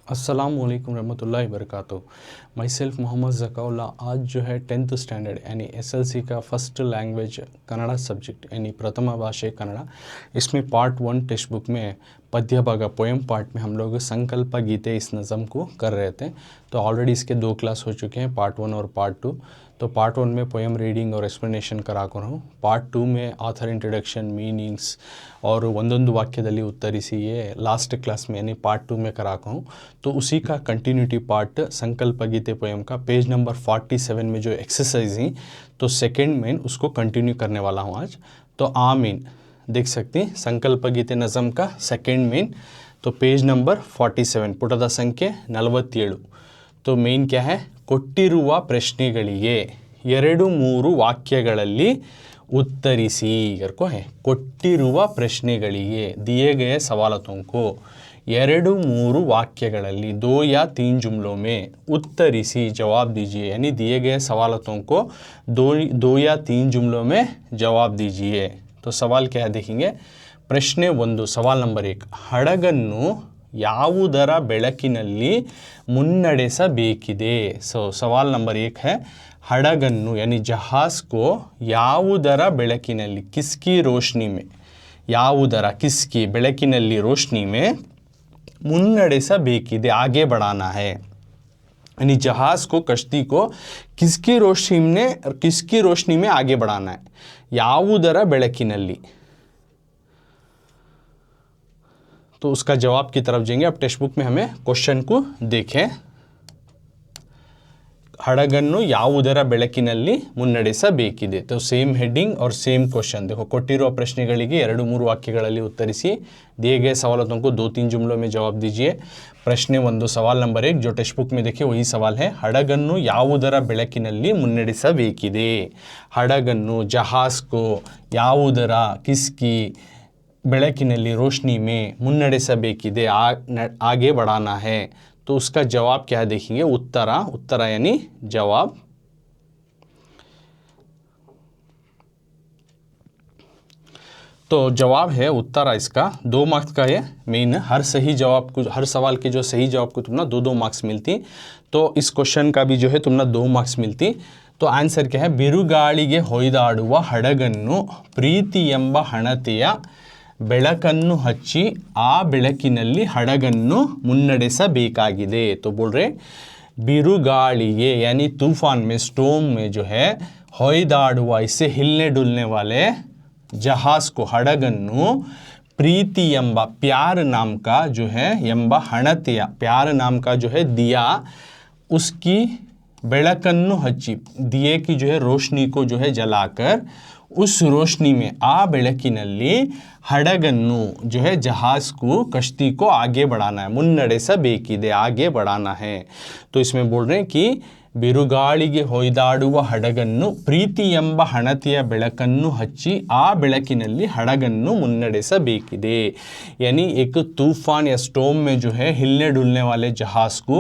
अस्सलाम वालेकुम रहमतुल्लाहि वबरकातुहू। My self Mohammad Zakaullah. आज जो है 10th स्टैंडर्ड यानी एसएलसी का फर्स्ट लैंग्वेज कन्नड़ा सब्जेक्ट यानी प्रथम भाषा कन्नड़ा, इसमें पार्ट 1 टेक्स्ट बुक में पद्य भाग पोएम पार्ट में हम लोग संकल्प गीते इस नज़म को कर रहे थे। तो ऑलरेडी इसके 2 क्लास हो चुके हैं, पार्ट 1 और पार्ट 2। तो पार्ट 1 में पोएम रीडिंग और एक्सप्लेनेशन करा कर हूँ। पार्ट 2 में ऑथर इंट्रोडक्शन, मीनिंग्स और ಒಂದೊಂದು ವಾಕ್ಯದಲ್ಲಿ ಉತ್ತರಿಸಿ ये लास्ट क्लास में यानी पार्ट 2 में करा कर हूँ। तो उसी का कंटिन्यूटी पार्ट संकल्प गीते पोएम का पेज नंबर 47 में जो एक्सरसाइज ही, तो सेकेंड मेन उसको कंटिन्यू करने वाला हूँ आज। तो आमीन देख सकते हैं संकल्प गीते नज़म का सेकेंड मेन, तो पेज नंबर 47 ಪುಟದ ಸಂಖ್ಯೆ 47। तो ಮೇನ್ क्या है, ಕೊಟ್ಟಿರುವ ಪ್ರಶ್ನೆಗಳಿಗೆ 2-3 ವಾಕ್ಯಗಳಲ್ಲಿ उत्तरिसी करको है। ಕೊಟ್ಟಿರುವ ಪ್ರಶ್ನೆಗಳಿಗೆ दिए गए सवालों को 2-3 वाक्यಗಳಲ್ಲಿ 2 या 3 जुमलों में उत्तरिसी जवाब दीजिए, यानी दिए गए सवालों को 2 या 3 जुमलों में जवाब दीजिए। तो सवाल क्या है देखेंगे। ಪ್ರಶ್ನೆ 1, सवाल नंबर 1, ಹಡಗನ್ನು ಯಾವುದರ ಬೆಳಕಿನಲ್ಲಿ ಮುನ್ನಡೆಸಬೇಕಿದೆ। सवाल नंबर 1 है, हड़गन्नु यानी जहाज़ को ಯಾವುದರ ಬೆಳಕಿನಲ್ಲಿ, किसकी रोशनी में, ಯಾವುದರ किसकी ಬೆಳಕಿನಲ್ಲಿ रोशनी में ಮುನ್ನಡೆಸಬೇಕಿದೆ आगे बढ़ाना है, यानी जहाज़ को, कश्ती को किसकी रोशनी में आगे बढ़ाना है। ಯಾವುದರ ಬೆಳಕಿನಲ್ಲಿ, तो उसका जवाब की तरफ जाएंगे। अब टेक्स्ट बुक में हमें क्वेश्चन को देखें। ಹಡಗನ್ನು ಯಾವುದರ ಬೆಳಕಿನಲ್ಲಿ ಮುನ್ನಡೆಸಬೇಕಿದೆ। तो सेम हेडिंग और सेम क्वेश्चन देखो। ಕೊಟ್ಟಿರುವ ಪ್ರಶ್ನೆಗಳಿಗೆ 2-3 ವಾಕ್ಯಗಳಲ್ಲಿ ಉತ್ತರಿಸಿ, दिए गए सवालों को 2-3 जुमलों में जवाब दीजिए। ಪ್ರಶ್ನೆ 1, सवाल नंबर 1 जो टेक्स्ट बुक में देखिए वही सवाल है, ಹಡಗನ್ನು ಯಾವುದರ ಬೆಳಕಿನಲ್ಲಿ ಮುನ್ನಡೆಸಬೇಕಿದೆ। ಹಡಗನ್ನು जहाज़ को ಯಾವುದರ किसकी ಬೆಳಕಿನಲ್ಲಿ रोशनी में ಮುನ್ನಡೆಸಬೇಕಿದೆ आगे बढ़ाना है। तो उसका जवाब क्या है देखेंगे, उत्तरा यानी जवाब। तो जवाब है उत्तरा, इसका 2 मार्क्स का है मेन। हर सही जवाब को, हर सवाल के जो सही जवाब को तुमने 2-2 मार्क्स मिलती। तो इस क्वेश्चन का भी जो है तुमने 2 मार्क्स मिलती। तो आंसर क्या है, ಬಿರುಗಾಳಿಗೆ ಹೊಯ್ದಾಡುವ ಹಡಗನ್ನು ಪ್ರೀತಿ ಎಂಬ ಹಣತೆಯ ಬೆಳಕನ್ನು ಹಚ್ಚಿ ಆ ಬೆಳಕಿನಲ್ಲಿ ಹಡಗನ್ನು ಮುನ್ನಡೆಸಬೇಕಾಗಿದೆ। तो बोल रहे बिरुगाड़िगे यानी तूफान में, स्टॉर्म में जो है, ಹೊಯ್ದಾಡುವ इससे हिलने डुलने वाले जहाज़ को, हड़गन्नु प्रीति यंबा प्यार नाम का जो है, यंबा हणतेया प्यार नाम का जो है दिया, उसकी बेड़कन्नु हच्ची दिए की जो है रोशनी को जो है जलाकर, उस रोशनी में आ बेड़किनल्ली हड़गन्नु जो है जहाज़ को, कश्ती को आगे बढ़ाना है। ಮುನ್ನಡೆಸಬೇಕಿದೆ आगे बढ़ाना है। तो इसमें बोल रहे हैं कि ಬಿರುಗಾಳಿಗೆ ಹೊಯ್ದಾಡುವ ಹಡಗನ್ನು ಪ್ರೀತಿ ಎಂಬ ಹಣತೆಯ ಬೆಳಕನ್ನು ಹಚ್ಚಿ ಆ ಬೆಳಕಿನಲ್ಲಿ ಹಡಗನ್ನು ಮುನ್ನಡೆಸಬೇಕಿದೆ। यानी एक तूफान या स्टॉर्म में जो है हिलने डुलने वाले जहाज़ को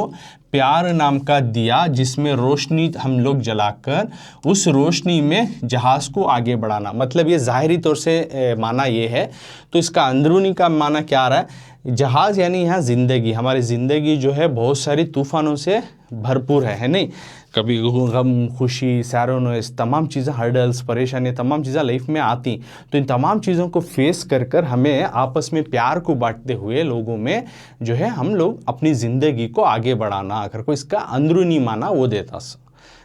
प्यार नाम का दिया, जिसमें रोशनी हम लोग जलाकर उस रोशनी में जहाज़ को आगे बढ़ाना। मतलब ये ज़ाहिरी तौर से माना ये है। तो इसका अंदरूनी का माना क्या आ रहा है, जहाज़ यानी यहाँ ज़िंदगी, हमारी ज़िंदगी जो है बहुत सारी तूफ़ानों से भरपूर है नहीं। कभी गम, खुशी, सैरोनोस, तमाम चीज़ें, हर्डल्स, परेशानियाँ, तमाम चीज़ें लाइफ में आती। तो इन तमाम चीज़ों को फेस कर हमें आपस में प्यार को बांटते हुए लोगों में जो है हम लोग अपनी ज़िंदगी को आगे बढ़ाना, अगर कोई इसका अंदरूनी माना वो देता।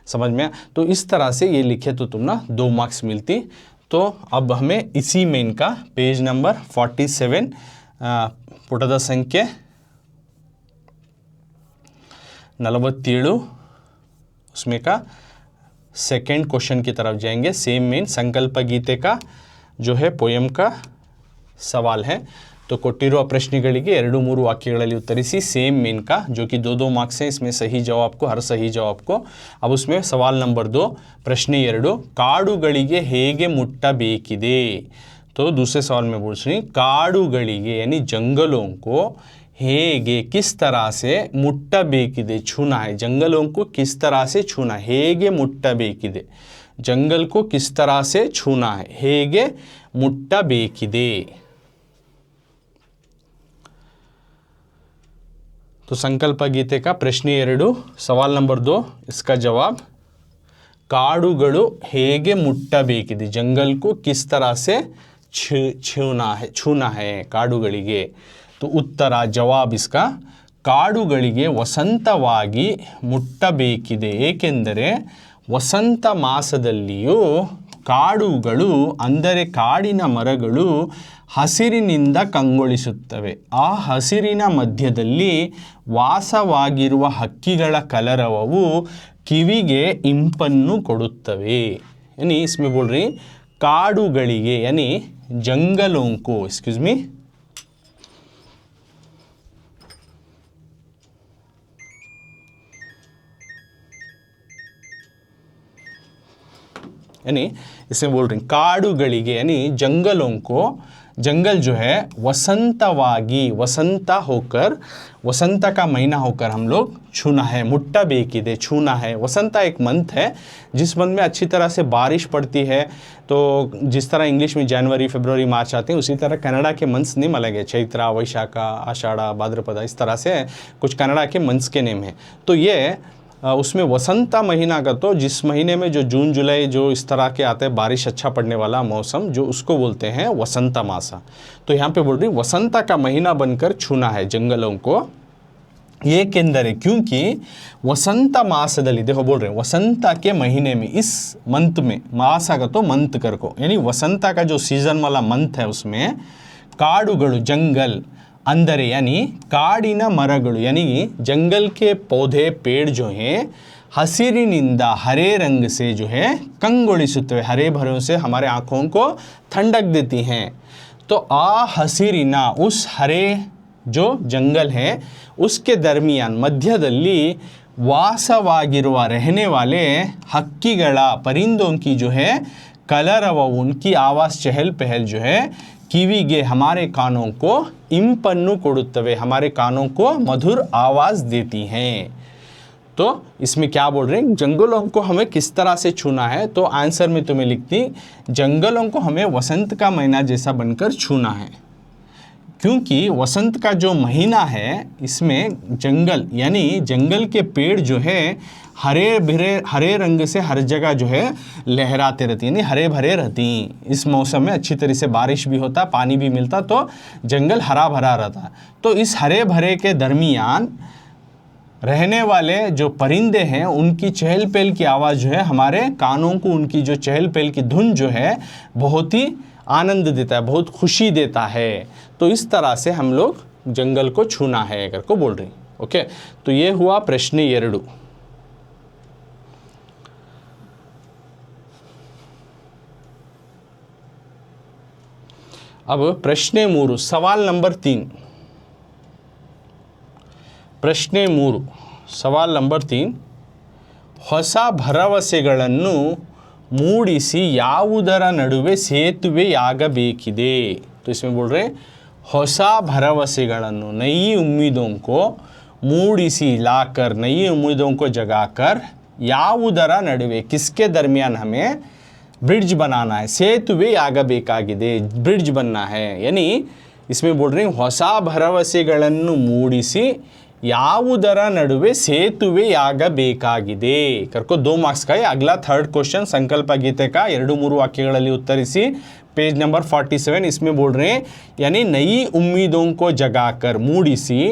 समझ में? तो इस तरह से ये लिखे तो तुम ना 2 मार्क्स मिलती। तो अब हमें इसी में इनका पेज नंबर 47 ಪುಟದ ಸಂಖ್ಯೆ 47 उसमें का सेकेंड क्वेश्चन की तरफ जाएंगे। सेम मेन संकल्प गीते का जो है पोएम का सवाल है। तो ಕೊಟ್ಟಿರುವ ಪ್ರಶ್ನೆಗಳಿಗೆ 2-3 ವಾಕ್ಯಗಳಲ್ಲಿ ಉತ್ತರಿಸಿ, सेम मेन का जो कि 2-2 मार्क्स हैं, इसमें सही जवाब को, हर सही जवाब को। अब उसमें सवाल नंबर 2, ಪ್ರಶ್ನೆ 2, ಕಾಡುಗಳಿಗೆ ಹೇಗೆ ಮುಟ್ಟಬೇಕಿದೆ। तो दूसरे सवाल में पूछ रही, ಕಾಡುಗಳಿಗೆ यानी जंगलों को, ಹೇಗೆ किस तरह से, ಮುಟ್ಟಬೇಕಿದೆ छूना है, जंगलों को किस तरह से छूना है, ಹೇಗೆ ಮುಟ್ಟಬೇಕಿದೆ, जंगल को किस तरह से छूना है, ಹೇಗೆ ಮುಟ್ಟಬೇಕಿದೆ। तो संकल्प गीते का प्रश्ನೆ 2 सवाल नंबर 2 इसका जवाब काडुगळु हेगे मुट्टबेकिदे जंगल को किस तरह से छूना है काडुगळिगे। तो उत्तर जवाब इसका ಕಾಡುಗಳಿಗೆ ವಸಂತವಾಗಿ ಮುಟ್ಟಬೇಕಿದೆ ಏಕೆಂದರೆ ವಸಂತ ಮಾಸದಲ್ಲಿಯೂ ಕಾಡುಗಳು ಅಂದರೆ ಕಾಡಿನ ಮರಗಳು ಹಸಿರಿನಿಂದ ಕಂಗೊಳಿಸುತ್ತವೆ। ಆ ಹಸಿರಿನ ಮಧ್ಯದಲ್ಲಿ ವಾಸವಾಗಿರುವ ಹಕ್ಕಿಗಳ ಕಲರವವು ಕಿವಿಗೆ ಇಂಪನ್ನು ಕೊಡುತ್ತವೆ। यानी इसमें बोल रही काडुಗಳಿಗೆ यानी जंगलों को एक्सक्यूज मी यानी इसमें बोल रही काडुಗಳಿಗೆ यानी जंगलों को जंगल जो है वसंतवागी वसंत होकर वसंत का महीना होकर हम लोग छूना है मुट्टबेकिदे छूना है। वसंत एक मंथ है जिस मंथ में अच्छी तरह से बारिश पड़ती है। तो जिस तरह इंग्लिश में जनवरी फरवरी मार्च आते हैं उसी तरह कनाडा के मंथ्स नेम अलग है चैत्र वैशाखा आषाढ़ भाद्रपद इस तरह से कुछ कनाडा के मंथ्स के नेम है। तो ये उसमें वसंत महीना का तो जिस महीने में जो जून जुलाई जो इस तरह के आते हैं बारिश अच्छा पड़ने वाला मौसम जो उसको बोलते हैं वसंत मासा। तो यहाँ पे बोल रही वसंत का महीना बनकर छूना है जंगलों को ಏಕೆಂದರೆ क्योंकि वसंत मासದಲ್ಲಿ देखो बोल रहे हैं वसंत के महीने में इस मंथ में मासा का तो मंथ कर को यानी वसंत का जो सीजन वाला मंथ है उसमें काडुಗಳು जंगल अंदर यानी काडिन मरगुಳು यानी जंगल के पौधे पेड़ जो हैं हसिरिनिंदा हरे रंग से जो है कंगोलिसुत्तवे हरे भरों से हमारे आँखों को ठंडक देती हैं। तो आ हसिरिना उस हरे जो जंगल है उसके दरमियान मध्यदल्ली वासವಾಗಿರುವ रहने वाले हक्कीಗಳ परिंदों की जो है कलरव उनकी आवाज़ चहल पहल जो है ಕಿವಿಗೆ हमारे कानों को इंपन्नु ಕೊಡುತ್ತವೆ हमारे कानों को मधुर आवाज़ देती हैं। तो इसमें क्या बोल रहे हैं जंगलों को हमें किस तरह से छूना है। तो आंसर में तुम्हें लिखती जंगलों को हमें वसंत का महीना जैसा बनकर छूना है क्योंकि वसंत का जो महीना है इसमें जंगल यानी जंगल के पेड़ जो है हरे रंग से हर जगह जो है लहराते रहती यानी हरे भरे रहती। इस मौसम में अच्छी तरह से बारिश भी होता पानी भी मिलता तो जंगल हरा भरा रहता। तो इस हरे भरे के दरमियान रहने वाले जो परिंदे हैं उनकी चहल पहल की आवाज़ जो है हमारे कानों को उनकी जो चहल पहल की धुन जो है बहुत ही आनंद देता है बहुत खुशी देता है। तो इस तरह से हम लोग जंगल को छूना है अगर को बोल रही। ओके तो ये हुआ प्रश्न 2। अब प्रश्न 3 सवाल नंबर 3 ಪ್ರಶ್ನೆ 3 ಸವಾಲ್ ನಂಬರ್ 3 ಹೊಸ ಭರವಸೆಗಳನ್ನು ಮೂಡಿಸಿ ಯಾವುದರ ನಡುವೆ ಸೇತುವೆಯಾಗಬೇಕಿದೆ। तो इसमें बोल रहे ಹೊಸ ಭರವಸೆಗಳನ್ನು नई उम्मीदों को मूडिसी लाकर नई उम्मीदों को जगाकर ಯಾವುದರ ನಡುವೆ किसके दरमियान हमें ब्रिज बनाना है ಸೇತುವೆಯಾಗಬೇಕಾಗಿದೆ ब्रिज बनना है। यानी इसमें बोल रहे ಹೊಸ ಭರವಸೆಗಳನ್ನು ಮೂಡಿಸಿ ಯಾವುದರ ನಡುವೆ ಸೇತುವೆಯಾಗಬೇಕಾಗಿದೆ करको 2 मार्क्स का है। अगला थर्ड क्वेश्चन संकल्प गीते का 2-3 वाक्यಗಳಲ್ಲಿ उत्तरिसी पेज नंबर 47। इसमें बोल रहे हैं यानी नई उम्मीदों को जगाकर मूडिसी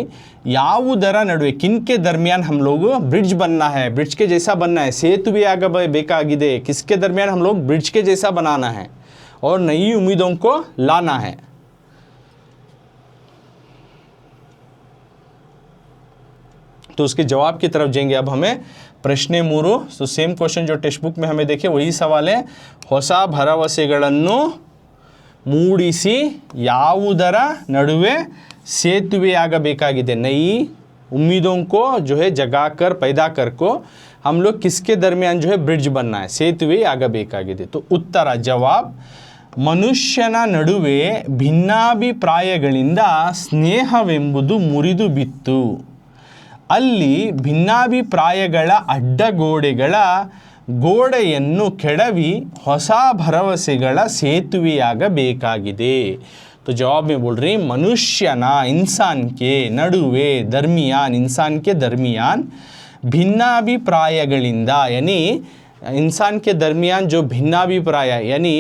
ಯಾವುದರ ನಡುವೆ किनके दरमियान हम लोग ब्रिज बनना है ब्रिज के जैसा बनना है ಸೇತುವೆಯಾಗಬೇಕಾಗಿದೆ किसके दरमियान हम लोग ब्रिज के जैसा बनाना है और नई उम्मीदों को लाना है। तो उसके जवाब की तरफ जाएंगे। अब हमें प्रश्न 3 तो सेम क्वेश्चन जो टेक्स्ट बुक में हमें देखे वही सवाल है ಹೊಸ ಭರವಸೆಗಳನ್ನು ಮೂಡಿಸಿ ಯಾವುದರ ನಡುವೆ ಸೇತುವೆಯಾಗಬೇಕಾಗಿದೆ नई उम्मीदों को जो है जगाकर पैदा कर को हम लोग किसके दरमियान जो है ब्रिज बनना है ಸೇತುವೆಯಾಗಬೇಕಾಗಿದೆ। तो उत्तर जवाब ಮನುಷ್ಯನ ನಡುವೆ ಭಿನ್ನಾಭಿಪ್ರಾಯಗಳಿಂದ ಸ್ನೇಹವೆಂಬುದು ಮುರಿದು ಬಿತ್ತು ಅಲ್ಲಿ ಭಿನ್ನಾಭಿಪ್ರಾಯಗಳ ಅಡ್ಡಗೋಡೆಗಳ ಗೋಡೆಯನ್ನು ಕೆಡವಿ ಹೊಸ ಭರವಸೆಗಳ ಸೇತುವೆಯಾಗಬೇಕಾಗಿದೆ। तो जवाब में बोल रही मनुष्यना इंसान के नडुवे दरमियान इंसान के दरमियान भिन्नाभिप्रायಗಳಿಂದ यानी इंसान के दरमियान जो भिन्नाभिप्राय यानी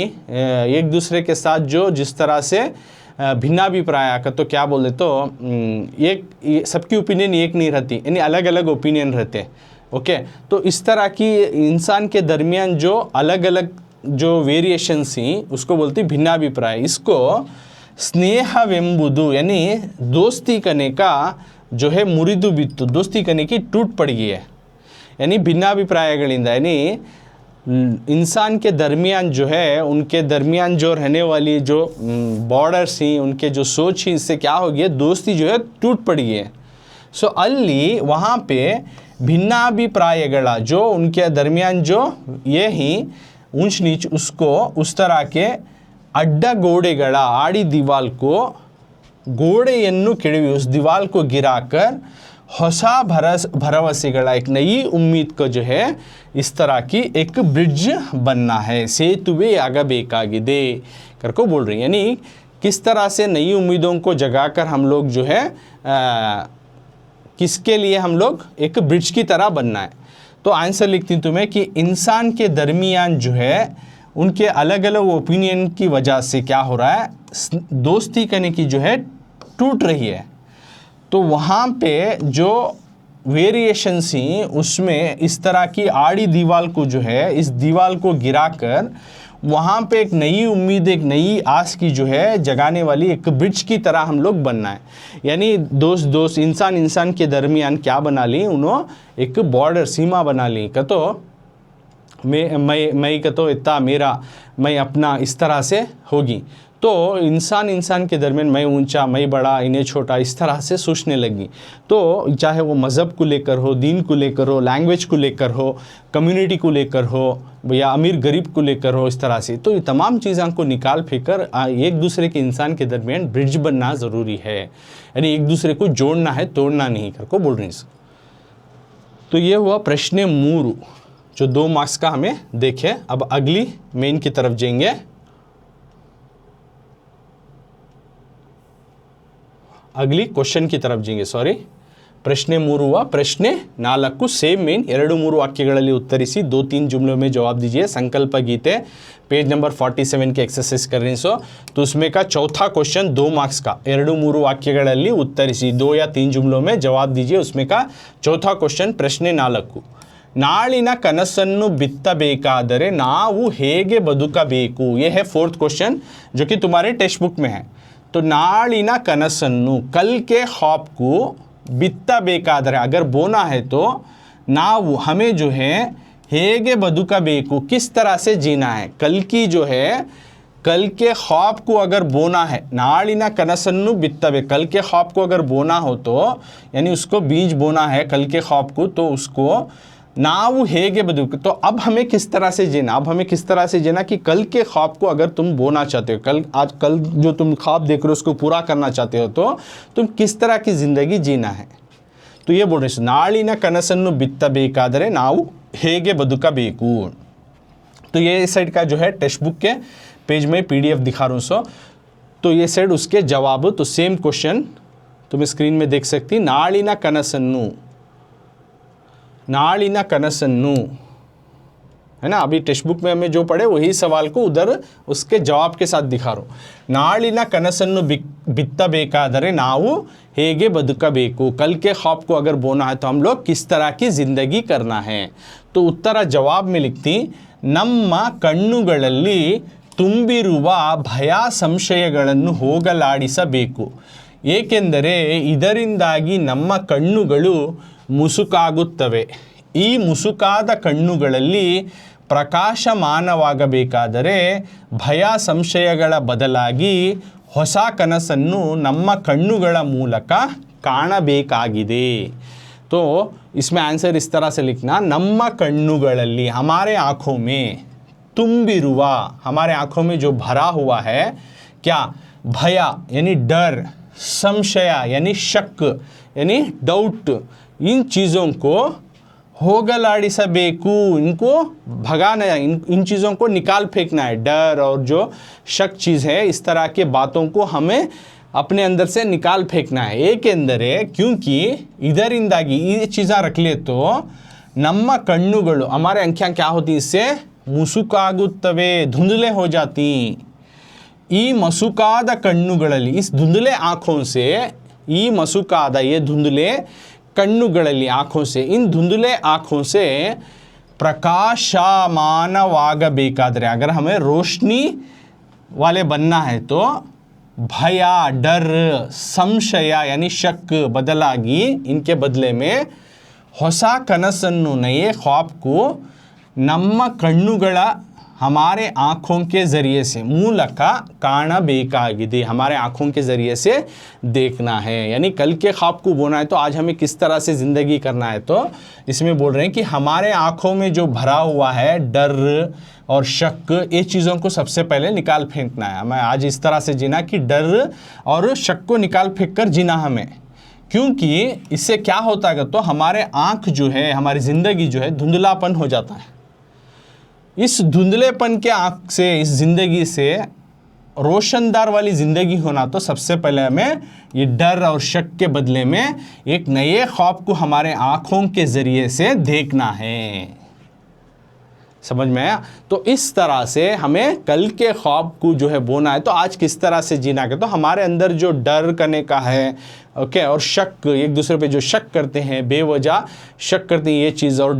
एक दूसरे के साथ जो जिस तरह से भिन्नाभिप्राय का तो क्या बोले तो एक सबकी ओपिनियन एक नहीं रहती यानी अलग अलग ओपिनियन रहते। ओके, तो इस तरह की इंसान के दरमियान जो अलग अलग जो वेरिएशंस ही उसको बोलती भिन्नाभिप्राय। इसको स्नेहवेंबुदु यानी दोस्ती करने का जो है मुरिदु बित्तु दोस्ती करने की टूट पड़ गई है। यानी भिन्नाभिप्रायಗಳಿಂದ यानी इंसान के दरमियान जो है उनके दरमियान जो रहने वाली जो बॉर्डर्स ही उनके जो सोच ही इससे क्या हो गया दोस्ती जो है टूट पड़ गई है। सो अल्ली वहाँ पे भिन्नाभिप्रायಗಳ जो उनके दरमियान जो ये ही ऊंच नीच उसको उस तरह के अड्डगोಡೆಗಳ आड़ी दीवाल को गोड़ेಯನ್ನು ಕೆಡವಿ उस दीवाल को गिराकर ಹೊಸ भरवसेಗಳ एक नई उम्मीद को जो है इस तरह की एक ब्रिज बनना है सेतुवे ಆಗಬೇಕಾಗಿದೆ करको बोल रही यानी किस तरह से नई उम्मीदों को जगाकर हम लोग जो है किसके लिए हम लोग एक ब्रिज की तरह बनना है। तो आंसर लिखती हूँ तुम्हें कि इंसान के दरमियान जो है उनके अलग अलग ओपिनियन की वजह से क्या हो रहा है दोस्ती करने की जो है टूट रही है। तो वहाँ पे जो वेरिएशंस ही उसमें इस तरह की आड़ी दीवार को जो है इस दीवार को गिराकर वहाँ पे एक नई उम्मीद एक नई आस की जो है जगाने वाली एक ब्रिज की तरह हम लोग बनना है। यानी दोस्त इंसान के दरमियान क्या बना ली उन्होंने एक बॉर्डर सीमा बना ली का तो मैं का तो इतना मेरा मैं अपना इस तरह से होगी। तो इंसान के दरमियान मैं ऊंचा मैं बड़ा इन्हें छोटा इस तरह से सोचने लगी। तो चाहे वो मज़हब को लेकर हो दीन को लेकर हो लैंग्वेज को लेकर हो कम्युनिटी को लेकर हो या अमीर गरीब को लेकर हो इस तरह से तो ये तमाम चीज़ों को निकाल फेंकर एक दूसरे के इंसान के दरमियान ब्रिज बनना ज़रूरी है। यानी एक दूसरे को जोड़ना है तोड़ना नहीं करको बोल रही। तो ये हुआ प्रश्न 3 जो 2 मार्क्स का हमें देखे। अब अगली मेन की तरफ जाएंगे। अगली क्वेश्चन की तरफ जाएंगे प्रश्न 3 हुआ। प्रश्न 4 सेम मेन 2-3 वाक्यಗಳಲ್ಲಿ ಉತ್ತರಿಸಿ 2-3 जुमलों में जवाब दीजिए। संकल्प गीते पेज नंबर 47 के एक्सरसाइज कर रही सो तो उसमें का चौथा क्वेश्चन 2 मार्क्स का 2-3 वाक्यಗಳಲ್ಲಿ ಉತ್ತರಿಸಿ 2 या 3 जुमलों में जवाब दीजिए। उसमें का चौथा क्वेश्चन प्रश्न 4 ನಾಳಿನ ಕನಸನ್ನು ಬಿತ್ತಬೇಕಾದರೆ ನಾವು ಹೇಗೆ ಬದುಕಬೇಕು। ये है 4th क्वेश्चन जो कि तुम्हारे टेक्स्ट बुक में है। तो नालिना कनसन्नु कल के ख्वाब को बित्तबेकादरे अगर बोना है तो नावु हमें जो है हेगे बदुकबेकु किस तरह से जीना है। कल की जो है कल के ख्वाब को अगर बोना है नालिना कनसन्नु बित्तबे कल के ख्वाब को अगर बोना हो तो यानी उसको बीज बोना है कल के ख्वाब को तो उसको नावु हेगे बदुक तो अब हमें किस तरह से जीना किस तरह से जीना कि कल के ख्वाब को अगर तुम बोना चाहते हो कल जो तुम ख्वाब देख रहे हो उसको पूरा करना चाहते हो तो तुम किस तरह की ज़िंदगी जीना है। तो ये बोल रहे नाಳಿನ ಕನಸನ್ನು ಬಿತ್ತಬೇಕಾದರೆ ನಾವು ಹೇಗೆ ಬದುಕಬೇಕು। तो ये साइड का जो है टेक्स्ट बुक के पेज में PDF दिखा रहा हूँ तो ये साइड उसके जवाब तो सेम क्वेश्चन तुम स्क्रीन में देख सकती। ನಾಳಿನ कनसन्नु है ना अभी टेक्स्ट बुक में हमें जो पढ़े वही सवाल को उधर उसके जवाब के साथ दिखा रहा हूँ। ನಾಳಿನ कनसन्नु बित्तबेकादरे ನಾವು ಹೇಗೆ ಬದುಕಬೇಕು कल के ख्वाब को अगर बोना है तो हम लोग किस तरह की ज़िंदगी करना है। तो उत्तर जवाब में लिखती ನಮ್ಮ ಕಣ್ಣುಗಳಲ್ಲಿ ತುಂಬಿರುವ ಭಯ ಸಂಶಯಗಳನ್ನು ಹೋಗಲಾಡಿಸಬೇಕು ಏಕೆಂದರೆ ಇದರಿಂದಾಗಿ ನಮ್ಮ ಕಣ್ಣುಗಳು ಮುಸುಕಾಗುತ್ತವೆ। ಈ ಮುಸುಕಾದ ಕಣ್ಣುಗಳಲ್ಲಿ ಪ್ರಕಾಶಮಾನವಾಗಬೇಕಾದರೆ ಭಯ ಸಂಶಯಗಳ ಬದಲಾಗಿ ಹೊಸ ಕನಸನ್ನು ನಮ್ಮ ಕಣ್ಣುಗಳ ಮೂಲಕ ಕಾಣಬೇಕಾಗಿದೆ। तो इसमें आंसर इस तरह से लिखना ನಮ್ಮ ಕಣ್ಣುಗಳಲ್ಲಿ हमारे आँखों में ತುಂಬಿರುವ हमारे आँखों में जो भरा हुआ है क्या भय यानी डर संशय यानी शक यानी डाउट इन चीज़ों को होगलाडिसबेकु, इनको भगाना है, इन चीज़ों को निकाल फेंकना है। डर और जो शक चीज़ है, इस तरह के बातों को हमें अपने अंदर से निकाल फेंकना है, एक अंदर है। क्योंकि ಇದರಿಂದಾಗಿ ये चीज़ा रख ले तो ನಮ್ಮ ಕಣ್ಣುಗಳು, हमारे आँखें क्या होती, इससे ಮುಸುಕಾಗುತ್ತವೆ, धुंधले हो जाती। ಈ ಮಸುಕಾದ ಕಣ್ಣುಗಳಲ್ಲಿ, इस धुंधले आँखों से, ಈ ಮಸುಕಾದ, ये धुंधले कन्नुगळल्ली, आँखों से, इन धुंधले आँखों से प्रकाशमानवागबेकादरे, अगर हमें रोशनी वाले बनना है तो भय, डर, संशय यानी शक बदलागी, इनके बदले में ಹೊಸ ಕನಸನ್ನು, नए ख्वाब को ನಮ್ಮ ಕಣ್ಣುಗಳ, हमारे आँखों के ज़रिए से, ಮೂಲಕ ಕಾಣಬೇಕಾಗಿದೆ, हमारे आँखों के ज़रिए से देखना है। यानी कल के ख्वाब को बोना है तो आज हमें किस तरह से ज़िंदगी करना है, तो इसमें बोल रहे हैं कि हमारे आँखों में जो भरा हुआ है डर और शक, ये चीज़ों को सबसे पहले निकाल फेंकना है। हमें आज इस तरह से जीना कि डर और शक को निकाल फेंक कर जीना हमें। क्योंकि इससे क्या होता है तो हमारे आँख जो है, हमारी ज़िंदगी जो है, धुंधलापन हो जाता है। इस धुंधलेपन के आँख से, इस ज़िंदगी से रोशनदार वाली ज़िंदगी होना, तो सबसे पहले हमें ये डर और शक के बदले में एक नए ख्वाब को हमारे आँखों के ज़रिए से देखना है। समझ में आया? तो इस तरह से हमें कल के ख्वाब को जो है बोना है, तो आज किस तरह से जीना है, तो हमारे अंदर जो डर करने का है, ओके, और शक, एक दूसरे पे जो शक करते हैं, बेवजह शक करते हैं, ये चीज़, और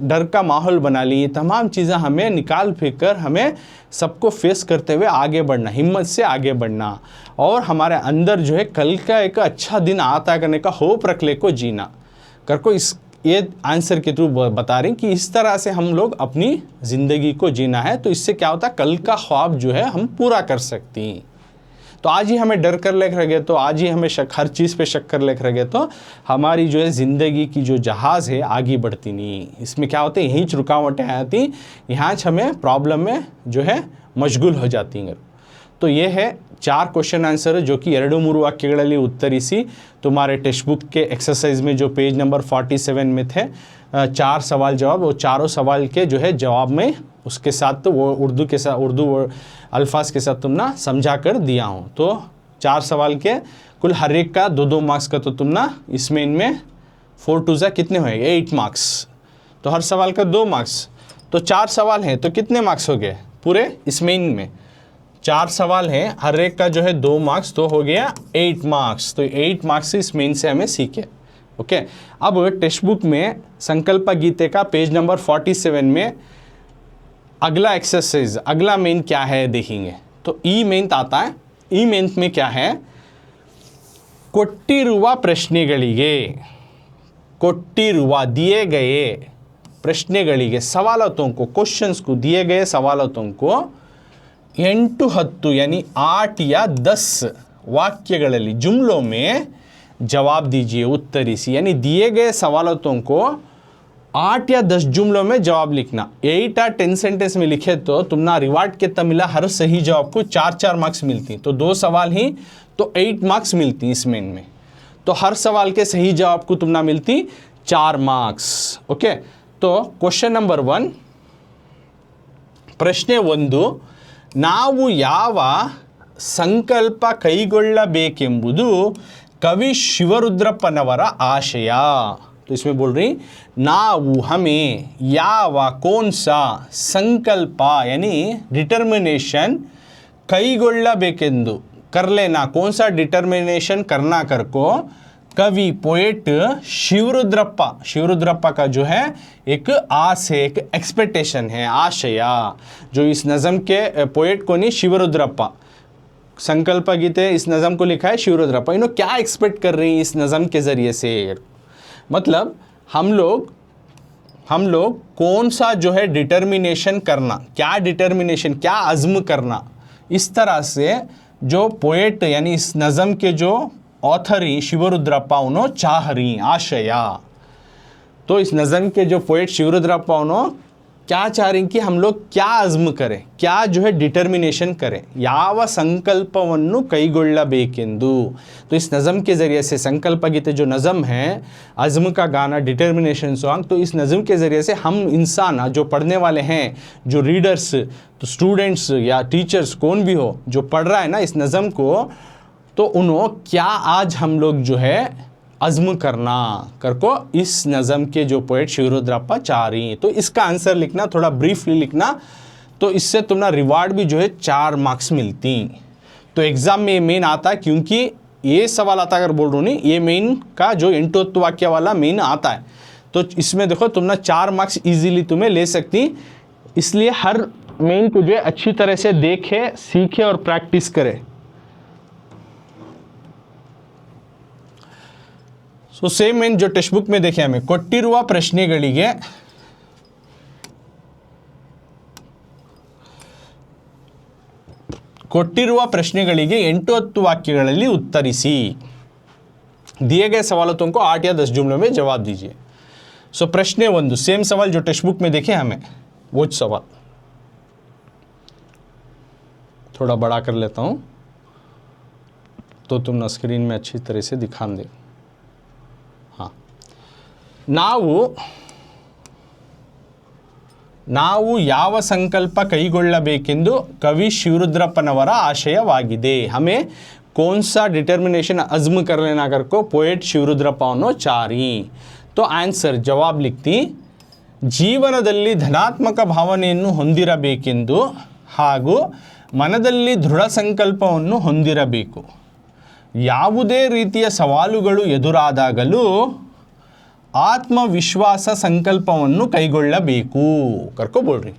डर का माहौल बना ली, ये तमाम चीज़ें हमें निकाल फेंक कर हमें सबको फेस करते हुए आगे बढ़ना, हिम्मत से आगे बढ़ना, और हमारे अंदर जो है कल का एक अच्छा दिन आता करने का होप रख ले को जीना कर को। इस ये आंसर के थ्रू बता रहे हैं कि इस तरह से हम लोग अपनी ज़िंदगी को जीना है, तो इससे क्या होता है, कल का ख्वाब जो है हम पूरा कर सकती हैं। तो आज ही हमें डर कर लेकर गए, तो आज ही हमें शक, हर चीज़ पे शक कर लेकर गए, तो हमारी जो है ज़िंदगी की जो जहाज़ है आगे बढ़ती नहीं। इसमें क्या होता है, यहीं रुकावटें आती, यहाँ हमें प्रॉब्लम में जो है मशगूल हो जाती हैं। तो ये है 4 क्वेश्चन आंसर जो कि 2-3 ವಾಕ್ಯಗಳಲ್ಲಿ ಉತ್ತರಿಸಿ तुम्हारे टेक्स्ट बुक के एक्सरसाइज में जो पेज नंबर 47 में थे, 4 सवाल जवाब, वो चारों सवाल के जो है जवाब में उसके साथ तो वो उर्दू के साथ, उर्दू अल्फाज के साथ तुम ना समझा कर दिया हूँ। तो 4 सवाल के कुल हर एक का 2-2 मार्क्स का, तो तुम ना इसमें इनमें 4 2 जा कितने हुए, 8 मार्क्स, तो हर सवाल का 2 मार्क्स, तो 4 सवाल हैं तो कितने मार्क्स हो गए पूरे इसमें इनमें, 4 सवाल हैं, हर एक का जो है 2 मार्क्स, तो हो गया 8 मार्क्स। तो 8 मार्क्स इस मेन से हमें सीखे। ओके, अब टेक्स्ट बुक में संकल्प गीते का पेज नंबर 47 में अगला एक्सरसाइज, अगला मेन क्या है देखेंगे। तो ई मेन आता है, ई मेन में क्या है, ಕೊಟ್ಟಿರುವ ಪ್ರಶ್ನೆಗಳಿಗೆ, ಕೊಟ್ಟಿರುವ दिए गए प्रश्नेಗಳಿಗೆ, सवालों को, क्वेश्चंस को, दिए गए सवालों को 8-10 यानी 8 या 10 वाक्यಗಳಲ್ಲಿ, जुमलों में जवाब दीजिए, उत्तरिसी। यानी दिए गए सवालों को 8 या 10 जुमलों में जवाब लिखना। 8 या 10 सेंटेंस में लिखे तो तुम ना रिवार्ड कितना मिला, हर सही जवाब को 4-4 मार्क्स मिलती, तो 2 सवाल ही तो 8 मार्क्स मिलती इस मेन में। तो हर सवाल के सही जवाब को तुम ना मिलती 4 मार्क्स। ओके, तो क्वेश्चन नंबर 1, ಪ್ರಶ್ನೆ 1, ನಾವು ಯಾವ ಸಂಕಲ್ಪ ಕೈಗೊಳ್ಳಬೇಕೆಂಬುದು कवि शिवरुद्रप्पनवर आशय। तो इसमें बोल रही नावु, हमें, यावा, कौन सा, संकल्प यानी डिटर्मिनेशन, ಕೈಗೊಳ್ಳಬೇಕೆಂದು कर लेना, कौन सा डिटर्मिनेशन करना कर को, कवि पोएट शिवरुद्रप्पा, शिवरुद्रप्पा का जो है एक आस है, एक एक्सपेक्टेशन है, आशया, जो इस नज़म के पोएट को नहीं, शिवरुद्रप्पा, संकल्प गीते इस नज़म को लिखा है शिवरुद्रप्पा। इन्होंने क्या एक्सपेक्ट कर रही हैं इस नज़म के ज़रिए से, मतलब हम लोग कौन सा जो है डिटर्मिनेशन करना, क्या डिटर्मिनेशन, क्या अज़्म करना, इस तरह से जो पोएट यानी इस नज़म के जो ऑथरी शिवरुद्रप्पा उन्होंने चाह रही, आशया। तो इस नज़म के जो पोएट शिवरुद्रप्पा उन्होंने क्या चाह रहे हैं कि हम लोग क्या अज़्म करें, क्या जो है डिटर्मिनेशन करें, याव संकल्पवन्नु कईಗೊಳ್ಳಬೇಕೆಂದು। तो इस नज़म के ज़रिए से, संकल्प गीते जो नज़म है, अज़्म का गाना, डिटर्मिनेशन सॉन्ग, तो इस नज़म के ज़रिए से हम इंसान जो पढ़ने वाले हैं, जो रीडर्स, तो स्टूडेंट्स या टीचर्स कौन भी हो जो पढ़ रहा है ना इस नज़म को, तो उन्हों क्या आज हम लोग जो है अज़्म करना कर को इस नज़म के जो पोएट शिवरुद्रप्पा चाह रही हैं। तो इसका आंसर लिखना, थोड़ा ब्रीफली लिखना, तो इससे तुम्हारा रिवार्ड भी जो है 4 मार्क्स मिलती। तो एग्ज़ाम में मेन आता है, क्योंकि ये सवाल आता अगर बोल रहा हूँ नहीं, ये मेन का जो इंटोत्व वाक्य वाला मेन आता है, तो इसमें देखो तुमने 4 मार्क्स इजीली तुम्हें ले सकती। इसलिए हर मेन को जो है अच्छी तरह से देखे, सीखे और प्रैक्टिस करे। सो सेम मेन जो टेक्स्ट बुक में देखे हमें ಕೊಟ್ಟಿರುವ ಪ್ರಶ್ನೆಗಳಿಗೆ ಕೊಟ್ಟಿರುವ प्रश्नेಗಳಿಗೆ 8-10 वाक्यಗಳಲ್ಲಿ उत्तरिसी। दिए गए सवालों तुमको 8 या 10 जुमलों में जवाब दीजिए। सो प्रश्न 1, सेम सवाल जो टेक्स्ट बुक में देखे हमें, वो सवाल थोड़ा बड़ा कर लेता हूँ तो तुम ना स्क्रीन में अच्छी तरह से दिखा दे। हाँ, ನಾವು ಯಾವ संकल्प ಕೈಗೊಳ್ಳಬೇಕೆಂದು कवि शिवरुद्रप्पनवर आशयवाಗಿದೆ। हमें कौन सा डिटर्मिनेशन अज़्म कर लेना कर को पोएट शिवरुद्रप्पनो चारी। तो आंसर जवाब लिखती, ಜೀವನದಲ್ಲಿ ಧನಾತ್ಮಕ ಭಾವನೆಯನ್ನು ಹೊಂದಿರಬೇಕೆಂದು ಹಾಗೂ ಮನದಲ್ಲಿ ದೃಢ ಸಂಕಲ್ಪವನ್ನು ಹೊಂದಿರಬೇಕು। ಯಾವುದೇ ರೀತಿಯ ಸವಾಲುಗಳು ಎದುರಾದಾಗಲೂ आत्मविश्वास संकल्पವನ್ನು ಕೈಗೊಳ್ಳಬೇಕು करको बोल रही।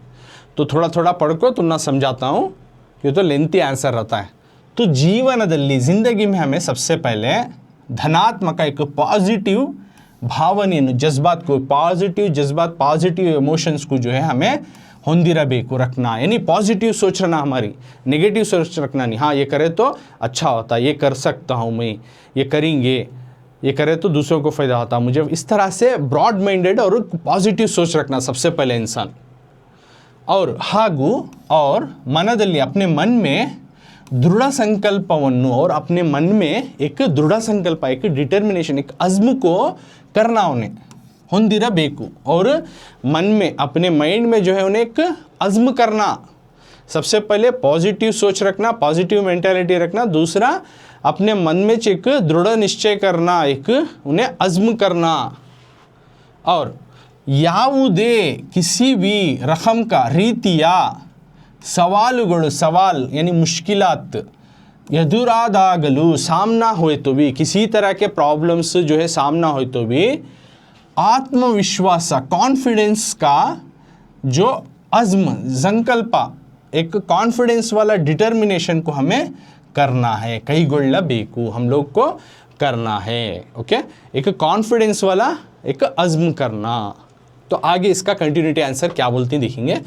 तो थोड़ा थोड़ा पढ़ को तुम ना समझाता हूँ, ये तो लेंथी आंसर रहता है। तो जीवनದಲ್ಲಿ ज़िंदगी में हमें सबसे पहले धनात्मक एक पॉजिटिव भावनेಯನ್ನು, जज्बात को, पॉजिटिव जज्बात, पॉजिटिव इमोशंस को जो है हमें ಹೊಂದಿರಬೇಕು रखना, यानी पॉजिटिव सोच रखना, हमारी नेगेटिव सोच रखना नहीं। हाँ, ये करे तो अच्छा होता, ये कर सकता हूँ मैं, ये करेंगे, ये करे तो दूसरों को फ़ायदा होता मुझे, इस तरह से ब्रॉड माइंडेड और पॉजिटिव सोच रखना सबसे पहले इंसान। और ಹಾಗೂ और मनदल्ली अपने मन में दृढ़ संकल्पವನ್ನು, और अपने मन में एक दृढ़ संकल्प, एक डिटर्मिनेशन, एक अज़्म को करना उन्हें ಹೊಂದಿರಬೇಕು। और मन में, अपने माइंड में जो है उन्हें एक अज़्म करना। सबसे पहले पॉजिटिव सोच रखना, पॉजिटिव मेंटालिटी रखना। दूसरा, अपने मन में एक दृढ़ निश्चय करना, एक उन्हें अज़्म करना। और ಯಾವುದೇ किसी भी रकम का ರೀತಿಯ सवालुಗಳು, सवाल यानी मुश्किलात ಎದುರಾದಾಗಲೂ, सामना होए तो भी, किसी तरह के प्रॉब्लम्स जो है सामना होए तो भी आत्मविश्वास, कॉन्फिडेंस का जो अज़्म, संकल्प, एक कॉन्फिडेंस वाला डिटर्मिनेशन को हमें करना है। ಕೈಗೊಳ್ಳಬೇಕು, हम लोग को करना है। ओके, एक कॉन्फिडेंस वाला एक अज़्म करना। तो आगे इसका कंटिन्यूटी आंसर क्या बोलती देखेंगे।